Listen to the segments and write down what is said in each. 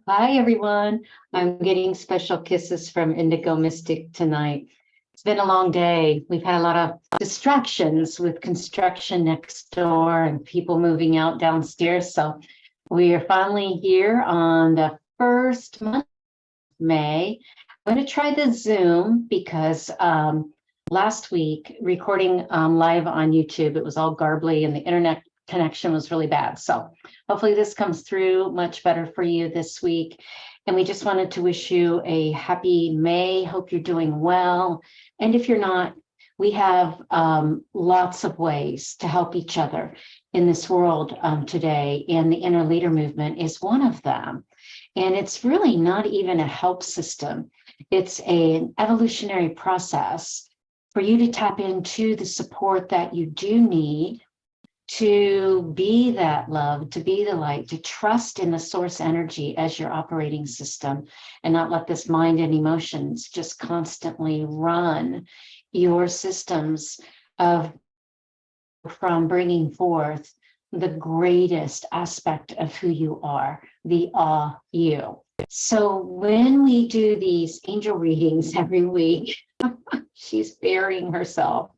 Hi, everyone. I'm getting special kisses from Indigo Mystic tonight. It's been a long day. We've had a lot of distractions with construction next door and people moving out downstairs. So we are finally here on the first month of May. I'm going to try the Zoom because last week recording live on YouTube, it was all garbly and the internet connection was really bad. So hopefully this comes through much better for you this week. And we just wanted to wish you a happy May. Hope you're doing well. And if you're not, we have lots of ways to help each other in this world today. And the Inner Leader Movement is one of them. And it's really not even a help system. It's an evolutionary process for you to tap into the support that you do need to be that love, to be the light, to trust in the source energy as your operating system and not let this mind and emotions just constantly run your systems of from bringing forth the greatest aspect of who you are, the you. So when we do these angel readings every week, she's burying herself.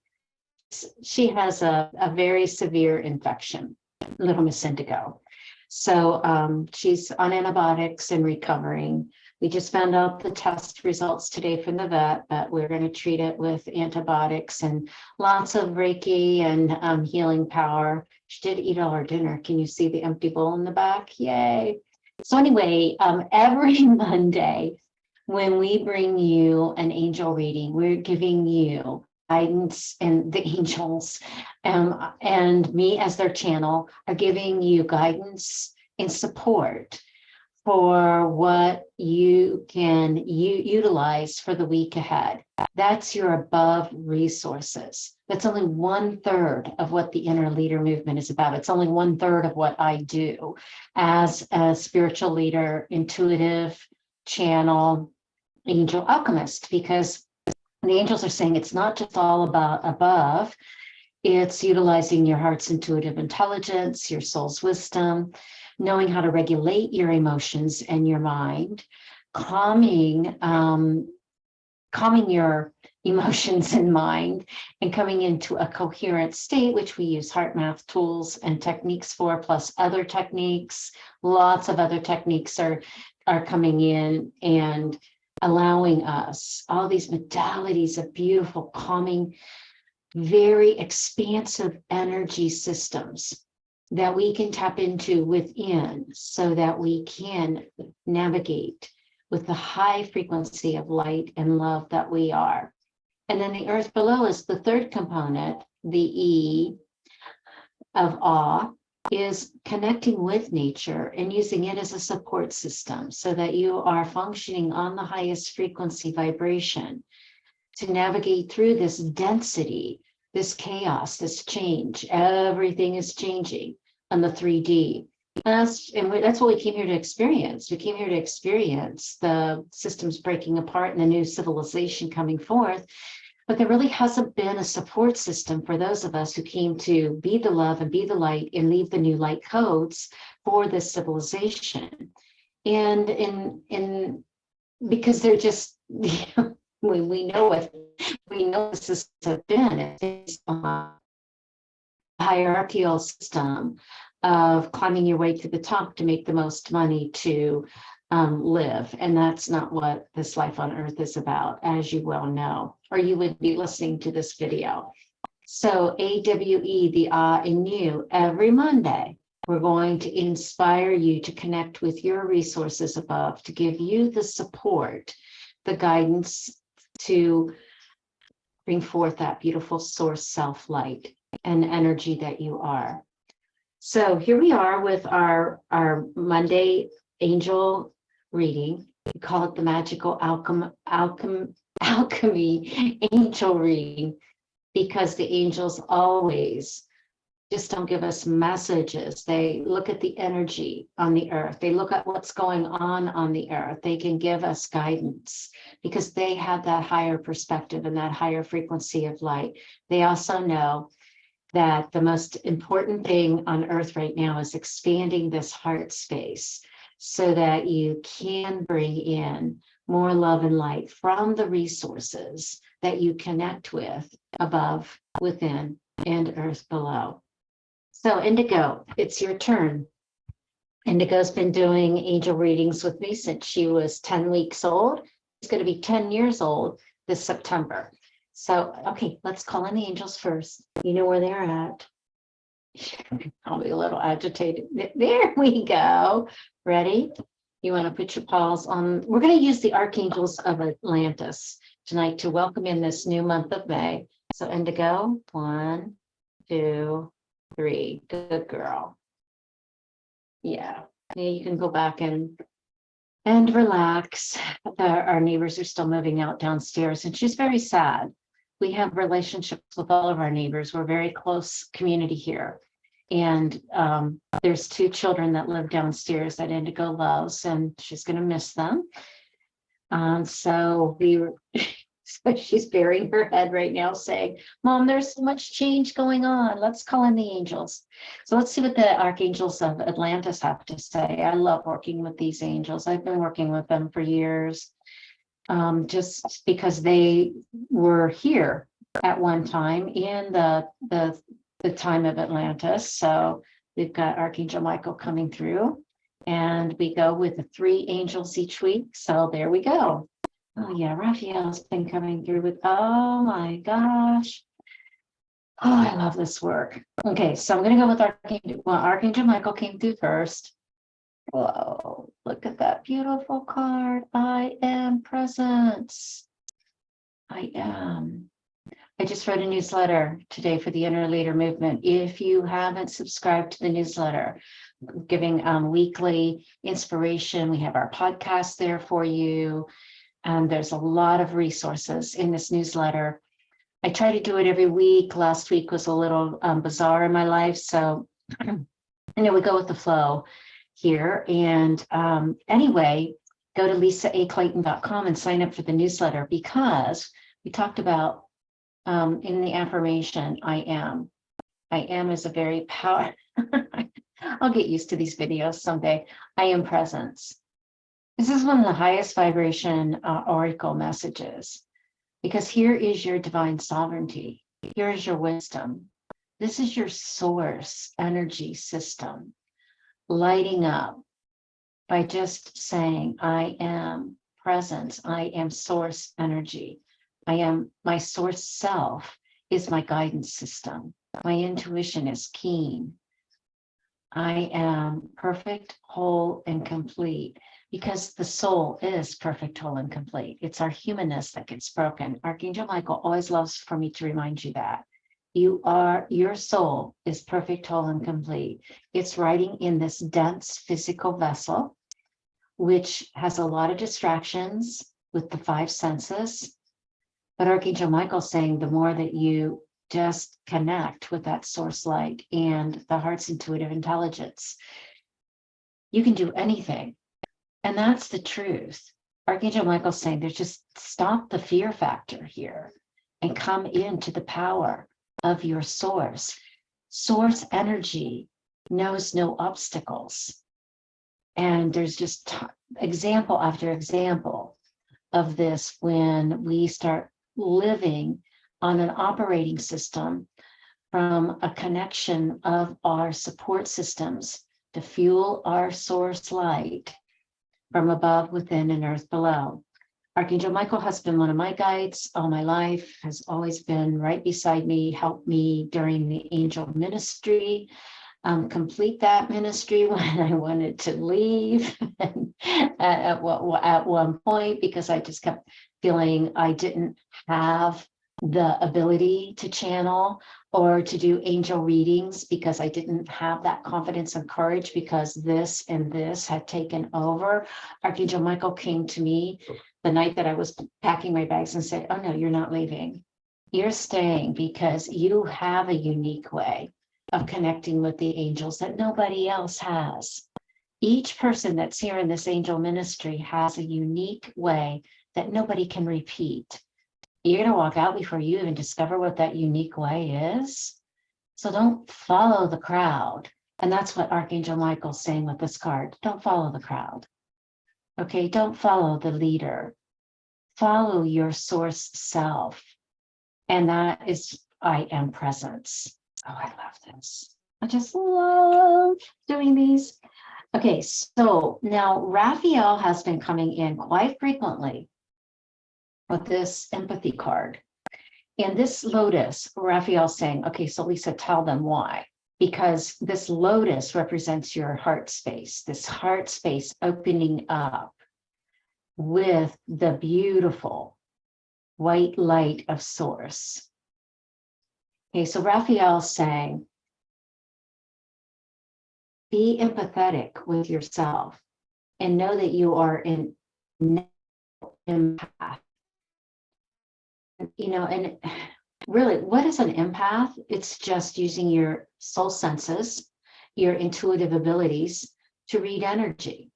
She has a very severe infection, little Miss Indigo. So she's on antibiotics and recovering. We just found out the test results today from the vet, but we're going to treat it with antibiotics and lots of Reiki and healing power. She did eat all her dinner. Can you see the empty bowl in the back? Yay. So anyway, every Monday, when we bring you an angel reading, we're giving you guidance, and the angels and me as their channel are giving you guidance and support for what you can utilize for the week ahead. That's your above resources. That's only 1/3 of what the Inner Leader Movement is about. It's only 1/3 of what I do as a spiritual leader, intuitive channel, angel alchemist, because the angels are saying it's not just all about above, it's utilizing your heart's intuitive intelligence, your soul's wisdom, knowing how to regulate your emotions and your mind, calming your emotions and mind, and coming into a coherent state, which we use heart math tools and techniques for, plus other techniques. Lots of other techniques are coming in and allowing us all these modalities of beautiful, calming, very expansive energy systems that we can tap into within so that we can navigate with the high frequency of light and love that we are. And then the earth below is the third component, the E of awe, is connecting with nature and using it as a support system so that you are functioning on the highest frequency vibration to navigate through this density, this chaos, this change. Everything is changing on the 3D. And that's what we came here to experience. We came here to experience the systems breaking apart and the new civilization coming forth. But there really hasn't been a support system for those of us who came to be the love and be the light and leave the new light codes for this civilization. And in because they're just, we know what this has been. It's a hierarchical system of climbing your way to the top to make the most money to live. And that's not what this life on earth is about, as you well know, or you would be listening to this video. So AWE, the in you, every Monday, we're going to inspire you to connect with your resources above, to give you the support, the guidance to bring forth that beautiful source self light and energy that you are. So here we are with our Monday angel reading. We call it the magical alchemy angel reading, because the angels always just don't give us messages. They look at the energy on the earth. They look at what's going on the earth. They can give us guidance because they have that higher perspective and that higher frequency of light. They also know that the most important thing on earth right now is expanding this heart space so that you can bring in more love and light from the resources that you connect with above, within, and earth below. So Indigo, it's your turn. Indigo's been doing angel readings with me since she was 10 weeks old. She's going to be 10 years old this September. So, okay, let's call in the angels first. You know where they're at. I'll be a little agitated. There we go. Ready? You want to put your paws on. We're going to use the archangels of Atlantis tonight to welcome in this new month of May. So Indigo, 1, 2, 3. Good girl. Yeah. You can go back and relax. Our neighbors are still moving out downstairs, and she's very sad. We have relationships with all of our neighbors. We're a very close community here. And there's 2 children that live downstairs that Indigo loves, and she's going to miss them. So she's burying her head right now saying, Mom, there's so much change going on. Let's call in the angels. So let's see what the archangels of Atlantis have to say. I love working with these angels. I've been working with them for years. Just because they were here at one time in the time of Atlantis. So we've got Archangel Michael coming through, and we go with the 3 angels each week. So there we go. Oh yeah, Raphael's been coming through with, oh my gosh. Oh, I love this work. Okay, so I'm going to go with Archangel. Well, Archangel Michael came through first. Whoa, look at that beautiful card. I am presence. I am. I just wrote a newsletter today for the Inner Leader Movement. If you haven't subscribed to the newsletter, giving weekly inspiration, we have our podcast there for you. There's a lot of resources in this newsletter. I try to do it every week. Last week was a little bizarre in my life. So, we go with the flow here. And anyway, go to lisaaclayton.com and sign up for the newsletter, because we talked about in the affirmation, I am. I am is a very power. I'll get used to these videos someday. I am presence. This is one of the highest vibration oracle messages, because here is your divine sovereignty. Here is your wisdom. This is your source energy system lighting up by just saying, I am presence. I am source energy. I am my source self is my guidance system. My intuition is keen. I am perfect, whole, and complete, because the soul is perfect, whole, and complete. It's our humanness that gets broken. Archangel Michael always loves for me to remind you that. Your soul is perfect, whole, and complete. It's riding in this dense physical vessel, which has a lot of distractions with the 5 senses. But Archangel Michael's saying the more that you just connect with that source light and the heart's intuitive intelligence, you can do anything. And that's the truth. Archangel Michael's saying there's just stop the fear factor here and come into the power of your source. Source energy knows no obstacles. And there's just example after example of this when we start living on an operating system from a connection of our support systems to fuel our source light from above, within, and earth below. Archangel Michael has been one of my guides all my life, has always been right beside me, helped me during the angel ministry, complete that ministry when I wanted to leave at one point, because I just kept feeling I didn't have the ability to channel or to do angel readings, because I didn't have that confidence and courage, because this and this had taken over. Archangel Michael came to me the night that I was packing my bags and said, oh no, you're not leaving. You're staying, because you have a unique way of connecting with the angels that nobody else has. Each person that's here in this angel ministry has a unique way that nobody can repeat. You're going to walk out before you even discover what that unique way is. So don't follow the crowd. And that's what Archangel Michael's saying with this card. Don't follow the crowd. Okay, don't follow the leader. Follow your source self. And that is I am presence. Oh, I love this. I just love doing these. Okay, so now Raphael has been coming in quite frequently with this empathy card. And this lotus, Raphael's saying, okay, so Lisa, tell them why. Because this lotus represents your heart space, this heart space opening up with the beautiful white light of source. Okay, so Raphael's saying, be empathetic with yourself and know that you are an empath. You know, and really, what is an empath? It's just using your soul senses, your intuitive abilities to read energy,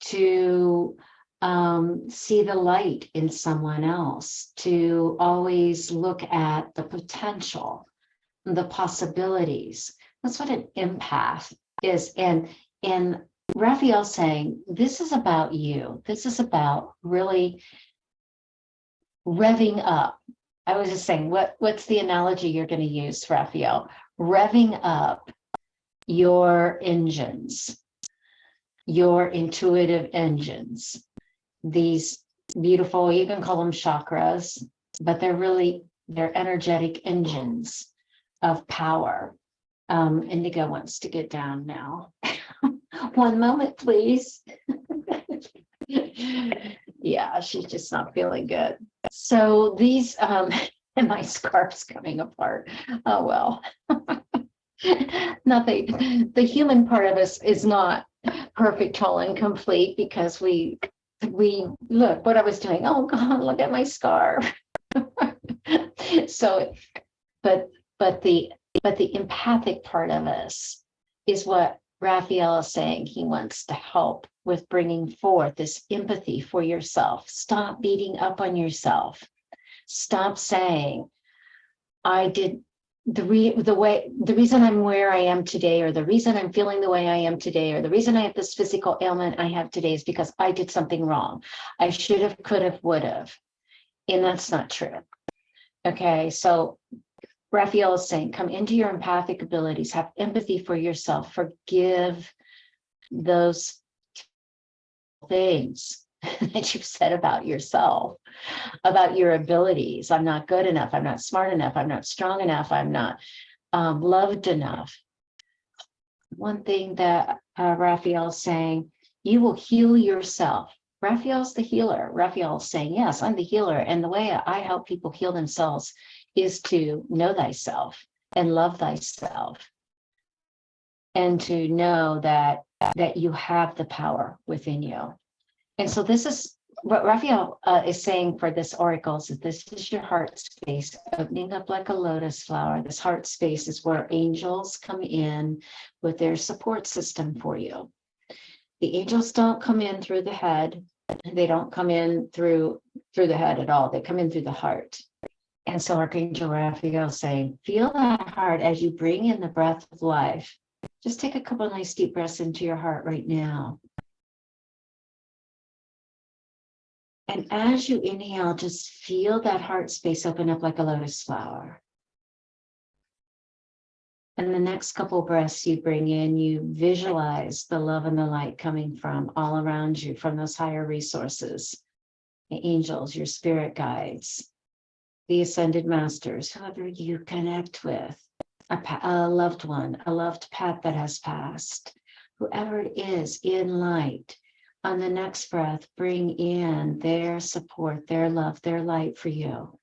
to see the light in someone else, to always look at the potential, the possibilities. That's what an empath is. And Raphael's saying, this is about you. This is about really revving up. I was just saying, what's the analogy you're going to use, Raphael? Revving up your engines, your intuitive engines, these beautiful, you can call them chakras, but they're energetic engines of power. Indigo wants to get down now. One moment, please. Yeah, she's just not feeling good. So these, and my scarf's coming apart. Oh, well. Nothing. The human part of us is not perfect, whole, and complete because we look what I was doing. Oh God, look at my scarf. So, but the empathic part of us is what Raphael is saying. He wants to help with bringing forth this empathy for yourself. Stop beating up on yourself. Stop saying, I did the reason I'm where I am today, or the reason I'm feeling the way I am today, or the reason I have this physical ailment I have today is because I did something wrong. I should have, could have, would have. And that's not true. Okay, so Raphael is saying, come into your empathic abilities, have empathy for yourself, forgive those things that you've said about yourself, about your abilities. I'm not good enough. I'm not smart enough. I'm not strong enough. I'm not loved enough. One thing that Raphael's saying, you will heal yourself. Raphael's the healer. Raphael's saying, yes, I'm the healer. And the way I help people heal themselves is to know thyself and love thyself, and to know that you have the power within you. And so this is what Raphael is saying for this oracle, is that this is your heart space opening up like a lotus flower. This heart space is where angels come in with their support system for you. The angels don't come in through the head. They don't come in through the head at all. They come in through the heart. And so Archangel Raphael is saying, feel that heart as you bring in the breath of life. Just take a couple of nice deep breaths into your heart right now. And as you inhale, just feel that heart space open up like a lotus flower. And the next couple breaths you bring in, you visualize the love and the light coming from all around you, from those higher resources, the angels, your spirit guides, the ascended masters, whoever you connect with, a loved one, a loved pet that has passed, whoever it is in light. On the next breath, bring in their support, their love, their light for you.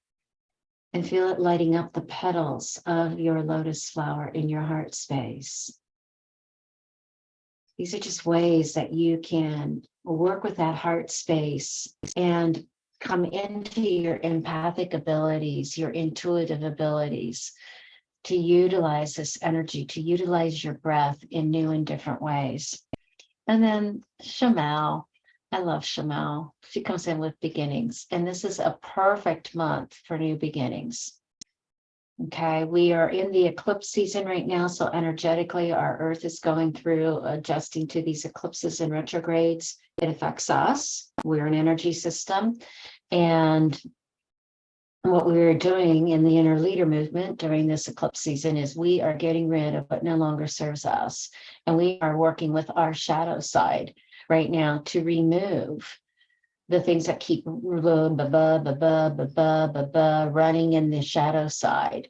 And feel it lighting up the petals of your lotus flower in your heart space. These are just ways that you can work with that heart space and come into your empathic abilities, your intuitive abilities, to utilize this energy, to utilize your breath in new and different ways. And then Shamal, I love Shamal. She comes in with beginnings. And this is a perfect month for new beginnings. Okay, we are in the eclipse season right now. So energetically, our Earth is going through adjusting to these eclipses and retrogrades. It affects us. We're an energy system. And what we are doing in the inner leader movement during this eclipse season is we are getting rid of what no longer serves us. And we are working with our shadow side right now to remove the things that keep running in the shadow side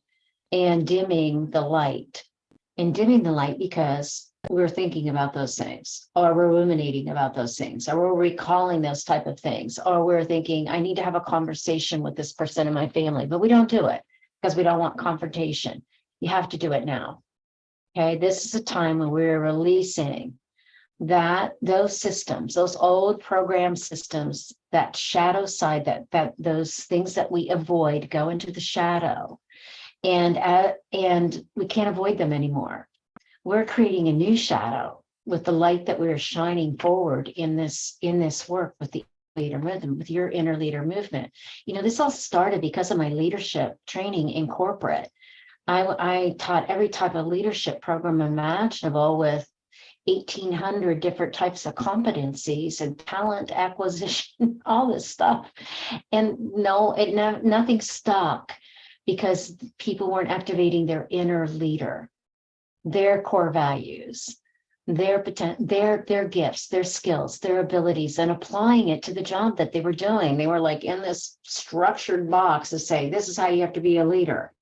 and dimming the light. And dimming the light because we're thinking about those things, or we're ruminating about those things, or we're recalling those type of things, or we're thinking, I need to have a conversation with this person in my family, but we don't do it because we don't want confrontation. You have to do it now. Okay, this is a time when we're releasing those systems, those old program systems, that shadow side, that those things that we avoid go into the shadow, and we can't avoid them anymore. We're creating a new shadow with the light that we're shining forward in this work with the leader rhythm, with your inner leader movement. You know, this all started because of my leadership training in corporate. I taught every type of leadership program imaginable with 1,800 different types of competencies and talent acquisition, all this stuff. And nothing stuck because people weren't activating their inner leader, their core values, their gifts, their skills, their abilities, and applying it to the job that they were doing. They were like in this structured box to say, this is how you have to be a leader.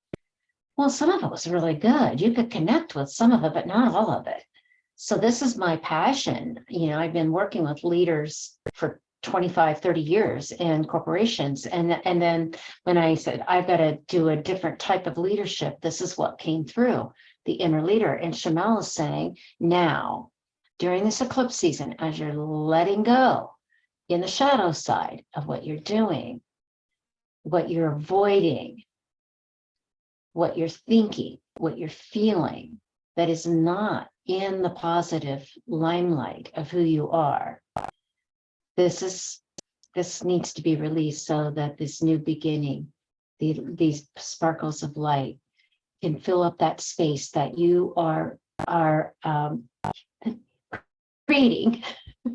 Well, some of it was really good. You could connect with some of it, but not all of it. So this is my passion. You know, I've been working with leaders for 25, 30 years in corporations. And then when I said, I've got to do a different type of leadership, this is what came through, the inner leader. And Shamel is saying, now, during this eclipse season, as you're letting go in the shadow side of what you're doing, what you're avoiding, what you're thinking, what you're feeling, that is not in the positive limelight of who you are. This needs to be released so that this new beginning, these sparkles of light, can fill up that space that you are creating.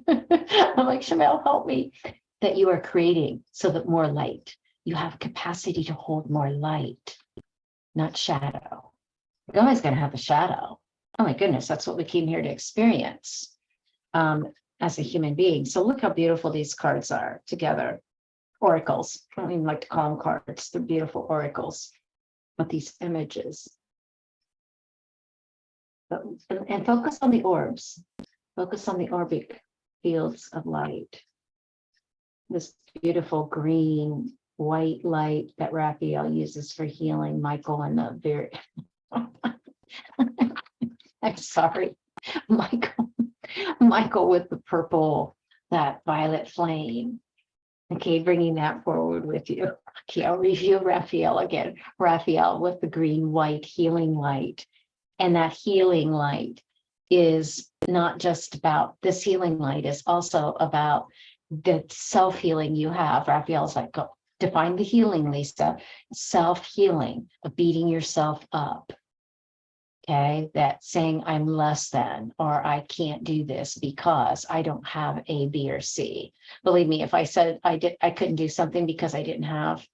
I'm like, Shamel, help me. That you are creating so that more light. You have capacity to hold more light, not shadow. You're always going to have a shadow. Oh my goodness, that's what we came here to experience as a human being. So look how beautiful these cards are together. Oracles. I don't even like to call them cards. They're beautiful oracles with these images. And focus on the orbs. Focus on the orbic fields of light. This beautiful green, white light that Raphael uses for healing. Michael and the very... I'm sorry, Michael with the purple, that violet flame. Okay, bringing that forward with you. Okay, I'll review Raphael again. Raphael with the green, white healing light. And that healing light is not just about, this healing light is also about the self-healing you have. Raphael's like, go define the healing, Lisa. Self-healing, of beating yourself up. Okay, that saying I'm less than, or I can't do this because I don't have A, B, or C. Believe me, if I said I couldn't do something because I didn't have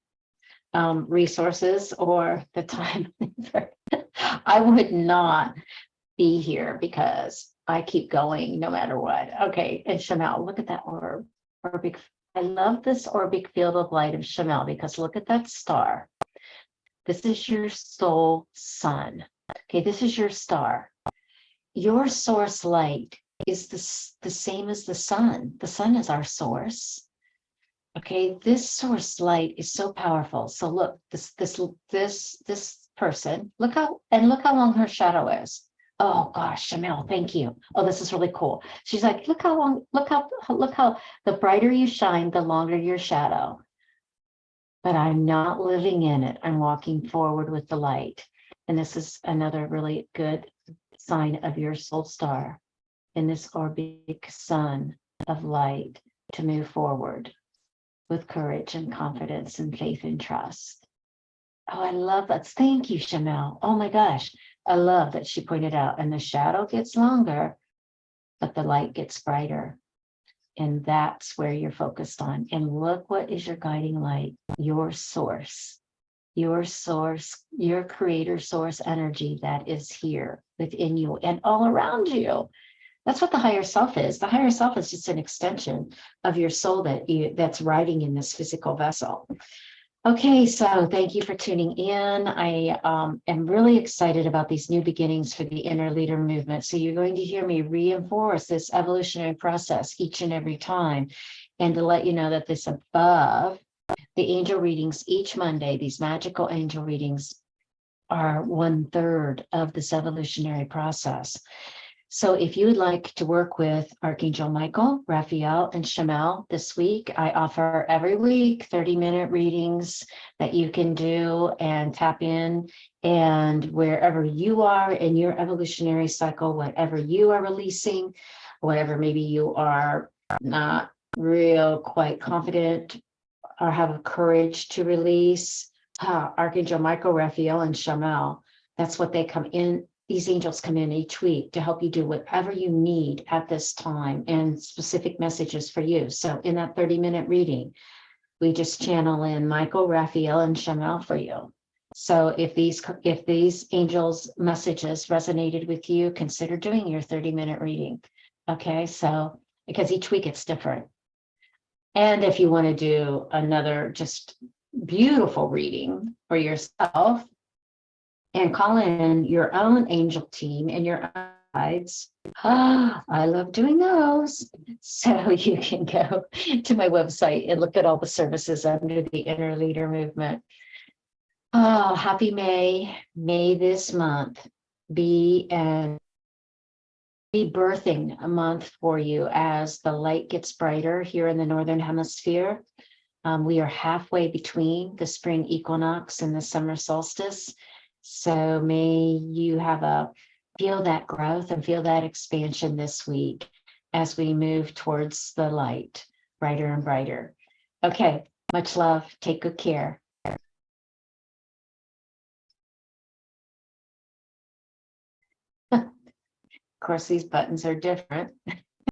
resources or the time, I would not be here because I keep going no matter what. Okay, and Shamel, look at that orbic. I love this orbic field of light of Shamel because look at that star. This is your soul sun. Okay, this is your star. Your source light is the same as the sun. The sun is our source. Okay, this source light is so powerful. So look, this person, look how long her shadow is. Oh gosh, Shamel, thank you. Oh, this is really cool. She's like, look how the brighter you shine, the longer your shadow. But I'm not living in it. I'm walking forward with the light. And this is another really good sign of your soul star in this orbic sun of light to move forward with courage and confidence and faith and trust. Oh, I love that. Thank you, Chanel. Oh my gosh. I love that she pointed out, and the shadow gets longer, but the light gets brighter. And that's where you're focused on. And look, what is your guiding light? Your source, your creator source energy that is here within you and all around you. That's what the higher self is. The higher self is just an extension of your soul that's riding in this physical vessel. Okay, so thank you for tuning in. I am really excited about these new beginnings for the inner leader movement. So you're going to hear me reinforce this evolutionary process each and every time, and to let you know that this above, the angel readings each Monday, these magical angel readings are 1/3 of this evolutionary process. So if you would like to work with Archangel Michael, Raphael, and Shamel this week, I offer every week 30-minute readings that you can do and tap in. And wherever you are in your evolutionary cycle, whatever you are releasing, whatever maybe you are not real quite confident or have a courage to release, Archangel Michael, Raphael, and Shamel, that's what they come in. These angels come in each week to help you do whatever you need at this time and specific messages for you. So in that 30-minute reading, we just channel in Michael, Raphael, and Shamel for you. So if these angels' messages resonated with you, consider doing your 30-minute reading. Okay, so because each week it's different. And if you want to do another just beautiful reading for yourself and call in your own angel team and your own guides, I love doing those. So you can go to my website and look at all the services under the Inner Leader Movement. Oh, happy May. May this month be an birthing a month for you as the light gets brighter here in the Northern Hemisphere. We are halfway between the spring equinox and the summer solstice. So may you feel that growth and feel that expansion this week as we move towards the light, brighter and brighter. Okay, much love. Take good care. Of course, these buttons are different.